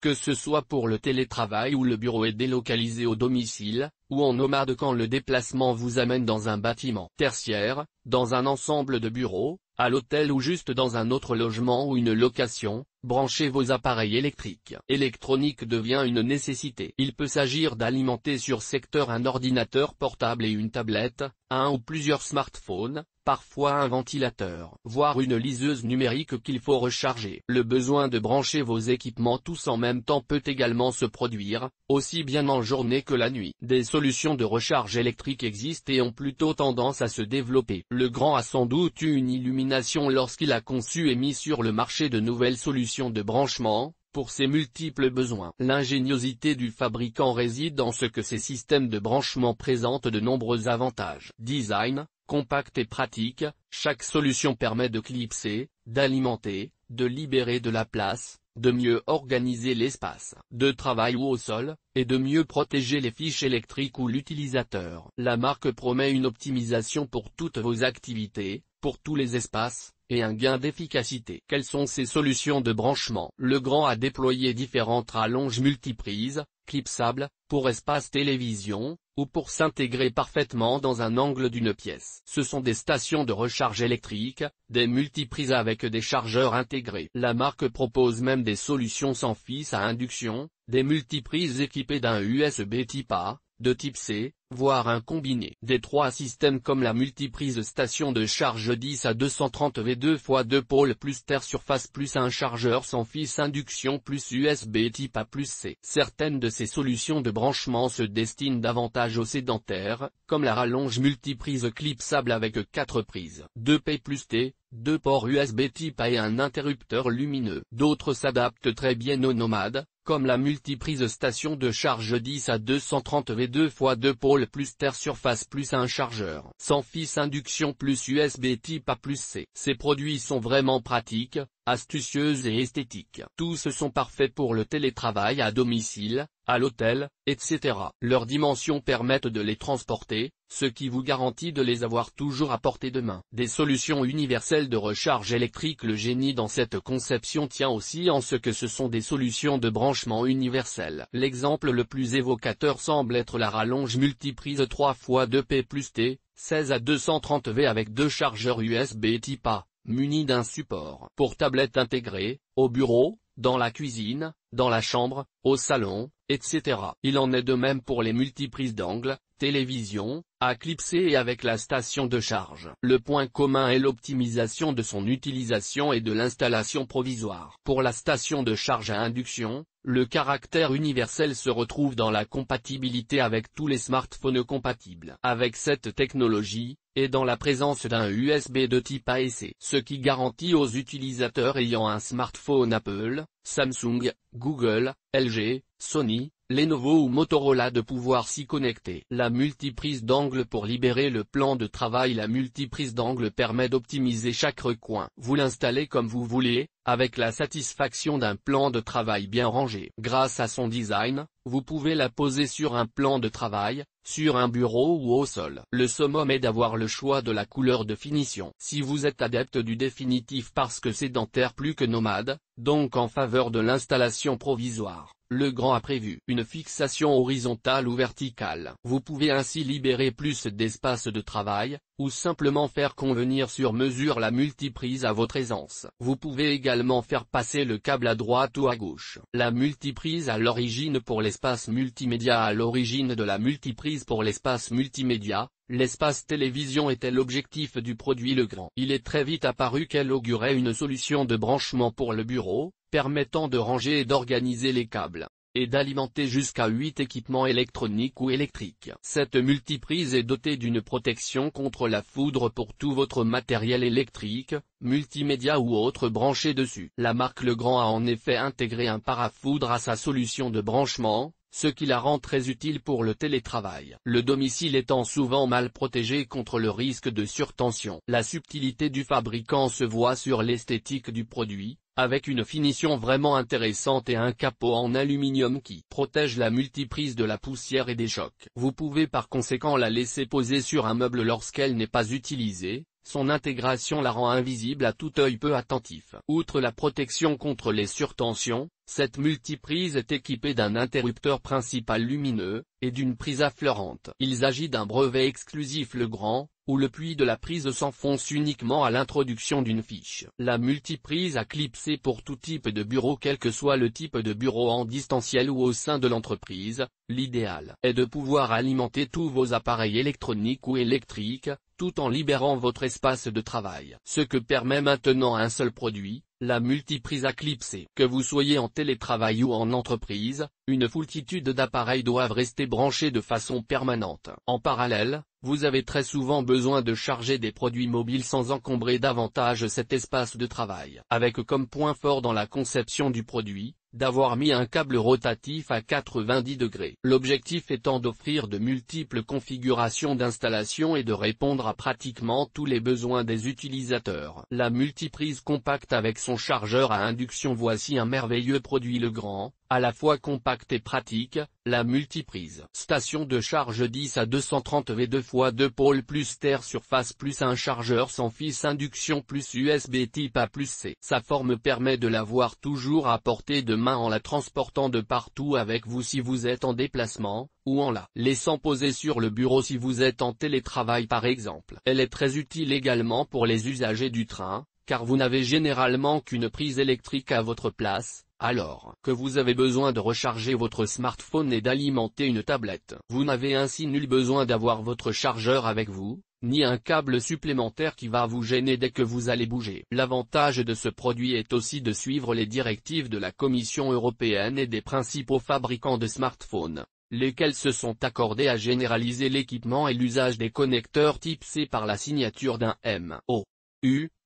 Que ce soit pour le télétravail ou le bureau est délocalisé au domicile, ou en nomade quand le déplacement vous amène dans un bâtiment tertiaire, dans un ensemble de bureaux, à l'hôtel ou juste dans un autre logement ou une location, branchez vos appareils électriques. Électronique devient une nécessité. Il peut s'agir d'alimenter sur secteur un ordinateur portable et une tablette, un ou plusieurs smartphones, parfois un ventilateur, voire une liseuse numérique qu'il faut recharger. Le besoin de brancher vos équipements tous en même temps peut également se produire, aussi bien en journée que la nuit. Des solutions de recharge électrique existent et ont plutôt tendance à se développer. Le grand a sans doute eu une illumination lorsqu'il a conçu et mis sur le marché de nouvelles solutions de branchement, pour ses multiples besoins. L'ingéniosité du fabricant réside dans ce que ces systèmes de branchement présentent de nombreux avantages. Design, compact et pratique, chaque solution permet de clipser, d'alimenter, de libérer de la place, de mieux organiser l'espace de travail ou au sol, et de mieux protéger les fiches électriques ou l'utilisateur. La marque promet une optimisation pour toutes vos activités, pour tous les espaces, et un gain d'efficacité. Quelles sont ces solutions de branchement? Legrand a déployé différentes rallonges multiprises, clipsables, pour espace télévision, ou pour s'intégrer parfaitement dans un angle d'une pièce. Ce sont des stations de recharge électrique, des multiprises avec des chargeurs intégrés. La marque propose même des solutions sans fil à induction, des multiprises équipées d'un USB type A, de type C, voire un combiné. Des trois systèmes comme la multiprise station de charge 10 à 230 V 2x2 pôles plus terre surface plus un chargeur sans fil induction plus USB type A plus C. Certaines de ces solutions de branchement se destinent davantage aux sédentaires, comme la rallonge multiprise clipsable avec 4 prises, 2P plus T, 2 ports USB type A et un interrupteur lumineux. D'autres s'adaptent très bien aux nomades, comme la multiprise station de charge 10 à 230 V 2x2 pôles plus terre surface plus un chargeur sans fil induction plus USB type A plus C. Ces produits sont vraiment pratiques, astucieux et esthétiques. Tous sont parfaits pour le télétravail à domicile, à l'hôtel, etc. Leurs dimensions permettent de les transporter, ce qui vous garantit de les avoir toujours à portée de main. Des solutions universelles de recharge électrique. Le génie dans cette conception tient aussi en ce que ce sont des solutions de branchement universel. L'exemple le plus évocateur semble être la rallonge multiprise 3x2P plus T, 16 à 230 V avec 2 chargeurs USB type A, munis d'un support pour tablette intégré, au bureau, dans la cuisine, dans la chambre, au salon, etc. Il en est de même pour les multiprises d'angle, télévision, à clipser et avec la station de charge. Le point commun est l'optimisation de son utilisation et de l'installation provisoire. Pour la station de charge à induction, le caractère universel se retrouve dans la compatibilité avec tous les smartphones compatibles avec cette technologie, et dans la présence d'un USB de type A et C. Ce qui garantit aux utilisateurs ayant un smartphone Apple, Samsung, Google, LG, Sony, Lenovo ou Motorola de pouvoir s'y connecter. La multiprise d'angle pour libérer le plan de travail. La multiprise d'angle permet d'optimiser chaque recoin. Vous l'installez comme vous voulez, avec la satisfaction d'un plan de travail bien rangé. Grâce à son design, vous pouvez la poser sur un plan de travail, sur un bureau ou au sol. Le summum est d'avoir le choix de la couleur de finition. Si vous êtes adepte du définitif parce que sédentaire plus que nomade, donc en faveur de l'installation provisoire, Legrand a prévu une fixation horizontale ou verticale. Vous pouvez ainsi libérer plus d'espace de travail, ou simplement faire convenir sur mesure la multiprise à votre aisance. Vous pouvez également faire passer le câble à droite ou à gauche. La multiprise à l'origine pour l'espace multimédia. À l'origine de la multiprise pour l'espace multimédia, l'espace télévision était l'objectif du produit Legrand. Il est très vite apparu qu'elle augurait une solution de branchement pour le bureau, permettant de ranger et d'organiser les câbles, et d'alimenter jusqu'à 8 équipements électroniques ou électriques. Cette multiprise est dotée d'une protection contre la foudre pour tout votre matériel électrique, multimédia ou autre branché dessus. La marque Legrand a en effet intégré un parafoudre à sa solution de branchement, ce qui la rend très utile pour le télétravail. Le domicile étant souvent mal protégé contre le risque de surtension. La subtilité du fabricant se voit sur l'esthétique du produit, avec une finition vraiment intéressante et un capot en aluminium qui protège la multiprise de la poussière et des chocs. Vous pouvez par conséquent la laisser poser sur un meuble lorsqu'elle n'est pas utilisée. Son intégration la rend invisible à tout œil peu attentif. Outre la protection contre les surtensions, Cette multiprise est équipée d'un interrupteur principal lumineux, et d'une prise affleurante. Il s'agit d'un brevet exclusif Legrand, où le puits de la prise s'enfonce uniquement à l'introduction d'une fiche. La multiprise à clipser pour tout type de bureau, quel que soit le type de bureau en distanciel ou au sein de l'entreprise. L'idéal est de pouvoir alimenter tous vos appareils électroniques ou électriques, tout en libérant votre espace de travail. Ce que permet maintenant un seul produit, la multiprise à clipser. Que vous soyez en télétravail ou en entreprise, une foultitude d'appareils doivent rester branchés de façon permanente. En parallèle, vous avez très souvent besoin de charger des produits mobiles sans encombrer davantage cet espace de travail. Avec comme point fort dans la conception du produit, d'avoir mis un câble rotatif à 90 degrés. L'objectif étant d'offrir de multiples configurations d'installation et de répondre à pratiquement tous les besoins des utilisateurs. La multiprise compacte avec son chargeur à induction, voici un merveilleux produit Legrand, à la fois compact et pratique. La multiprise. Station de charge 10 à 230 V 2x2 pôles plus terre surface plus un chargeur sans fil induction plus USB type A plus C. Sa forme permet de l'avoir toujours à portée de main en la transportant de partout avec vous si vous êtes en déplacement, ou en la laissant poser sur le bureau si vous êtes en télétravail par exemple. Elle est très utile également pour les usagers du train, car vous n'avez généralement qu'une prise électrique à votre place. Alors que vous avez besoin de recharger votre smartphone et d'alimenter une tablette, vous n'avez ainsi nul besoin d'avoir votre chargeur avec vous, ni un câble supplémentaire qui va vous gêner dès que vous allez bouger. L'avantage de ce produit est aussi de suivre les directives de la Commission européenne et des principaux fabricants de smartphones, lesquels se sont accordés à généraliser l'équipement et l'usage des connecteurs type C par la signature d'un MOU.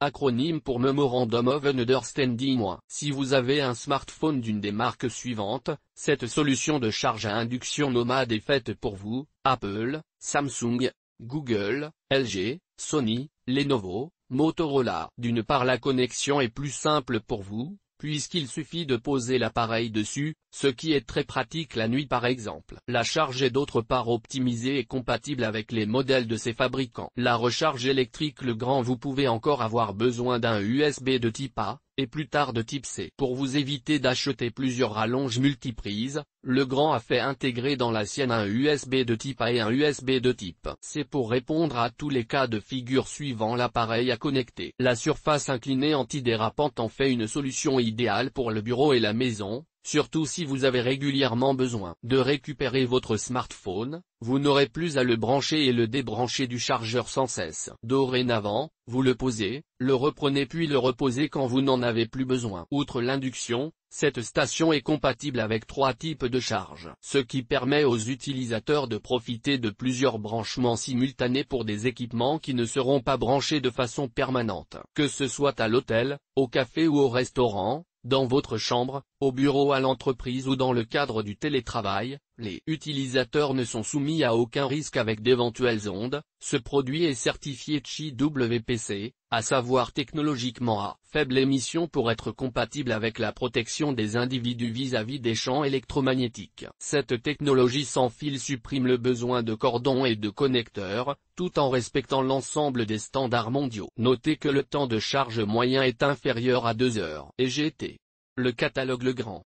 Acronyme pour Memorandum of Understanding. Si vous avez un smartphone d'une des marques suivantes, cette solution de charge à induction nomade est faite pour vous: Apple, Samsung, Google, LG, Sony, Lenovo, Motorola. D'une part, la connexion est plus simple pour vous, puisqu'il suffit de poser l'appareil dessus, ce qui est très pratique la nuit par exemple. La charge est d'autre part optimisée et compatible avec les modèles de ces fabricants. La recharge électrique Legrand, vous pouvez encore avoir besoin d'un USB de type A, et plus tard de type C. Pour vous éviter d'acheter plusieurs rallonges multiprises, Legrand a fait intégrer dans la sienne un USB de type A et un USB de type C pour répondre à tous les cas de figure suivant l'appareil à connecter. La surface inclinée antidérapante en fait une solution idéale pour le bureau et la maison. Surtout si vous avez régulièrement besoin de récupérer votre smartphone, vous n'aurez plus à le brancher et le débrancher du chargeur sans cesse. Dorénavant, vous le posez, le reprenez puis le reposez quand vous n'en avez plus besoin. Outre l'induction, cette station est compatible avec 3 types de charge, ce qui permet aux utilisateurs de profiter de plusieurs branchements simultanés pour des équipements qui ne seront pas branchés de façon permanente. Que ce soit à l'hôtel, au café ou au restaurant, dans votre chambre, au bureau, à l'entreprise ou dans le cadre du télétravail, les utilisateurs ne sont soumis à aucun risque avec d'éventuelles ondes. Ce produit est certifié JWPC, à savoir technologiquement à faible émission pour être compatible avec la protection des individus vis-à-vis des champs électromagnétiques. Cette technologie sans fil supprime le besoin de cordons et de connecteurs, tout en respectant l'ensemble des standards mondiaux. Notez que le temps de charge moyen est inférieur à 2 heures. Et GT. Le catalogue Legrand.